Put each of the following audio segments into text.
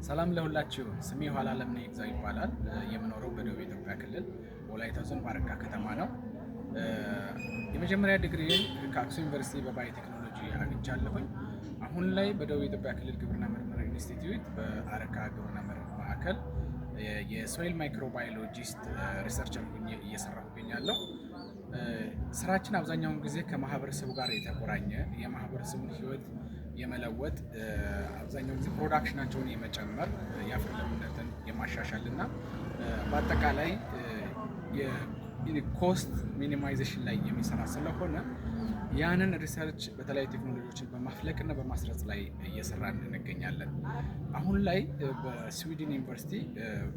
ሰላም ለሁላችሁ። ስሜ ኋላ ለምን ይግዛው ይባላል። የምኖረው በደቡብ ኢትዮጵያ ክልል ወላይታ ዞን ባረካ ከተማ ነው። የመጀመሪያ ዲግሪዬን ከአክሱም ዩኒቨርሲቲ በባዮቴክኖሎጂ አግኝቻለሁኝ። አሁን ላይ በደቡብ ኢትዮጵያ ክልል ግብርና ምርምር ኢንስቲትዩት በአረካ ግብርና ምርምር ማዕከል የሶይል ማይክሮባዮሎጂስት ሪሰርቸር ሆኜ እየሰራሁ እገኛለሁ። ስራችን አብዛኛውን ጊዜ ከማህበረሰቡ ጋር የተቆራኘ የማህበረሰቡን ሕይወት የመለወጥ አብዛኛውን ጊዜ ፕሮዳክሽናቸውን የመጨመር የአፈር ለምነትን የማሻሻል እና በአጠቃላይ የኮስት ሚኒማይዜሽን ላይ የሚሰራ ስለሆነ ያንን ሪሰርች በተለያዩ ቴክኖሎጂዎችን በማፍለቅ እና በማስረጽ ላይ እየሰራን እንገኛለን። አሁን ላይ በስዊድን ዩኒቨርሲቲ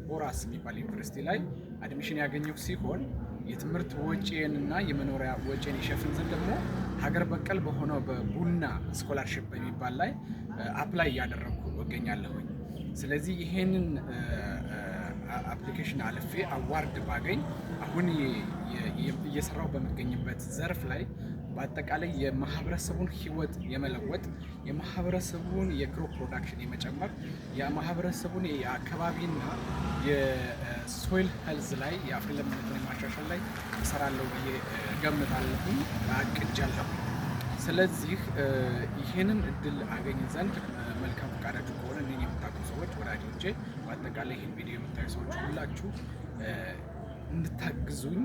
ቦራስ የሚባል ዩኒቨርሲቲ ላይ አድሚሽን ያገኘው ሲሆን የትምህርት ወጪን እና የመኖሪያ ወጪን ይሸፍን ዘንድ ደግሞ ሀገር በቀል በሆነው በቡና ስኮላርሽፕ በሚባል ላይ አፕላይ እያደረግኩ እገኛለሁኝ። ስለዚህ ይሄንን አፕሊኬሽን አልፌ አዋርድ ባገኝ አሁን እየሰራው በሚገኝበት ዘርፍ ላይ በአጠቃላይ የማህበረሰቡን ሕይወት የመለወጥ የማህበረሰቡን የክሮፕ ፕሮዳክሽን የመጨመር የማህበረሰቡን የአካባቢና የሶይል ሄልዝ ላይ የአፈር ለምነትን የማሻሻል ላይ እሰራለሁ ብዬ እገምታለሁ፣ አቅጃለሁ። ስለዚህ ይህንን እድል አገኝ ዘንድ መልካም ፈቃዳችሁ ከሆነ እኔን የምታውቁ ሰዎች ወዳጆቼ፣ በአጠቃላይ ይህን ቪዲዮ የምታዩ ሰዎች ሁላችሁ እንድታግዙኝ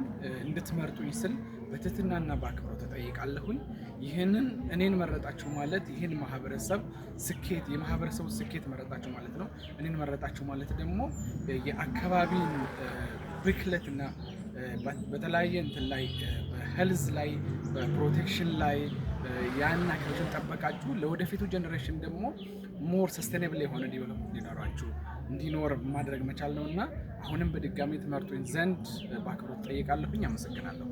እንድትመርጡኝ ስል በትህትናና በአክብሮት ተጠይቃለሁኝ። ይህንን እኔን መረጣችሁ ማለት ይህን ማህበረሰብ ስኬት የማህበረሰቡ ስኬት መረጣችሁ ማለት ነው። እኔን መረጣችሁ ማለት ደግሞ የአካባቢን ብክለትና በተለያየ እንትን ላይ በሄልዝ ላይ በፕሮቴክሽን ላይ ያን አካባቢን ጠበቃችሁ ለወደፊቱ ጀኔሬሽን ደግሞ ሞር ሰስቴኔብል የሆነ ዲቨሎፕመንት እንዲኖር ማድረግ መቻል ነው እና አሁንም በድጋሚ ትመርጡኝ ዘንድ በአክብሮት ጠይቃለሁኝ። አመሰግናለሁ።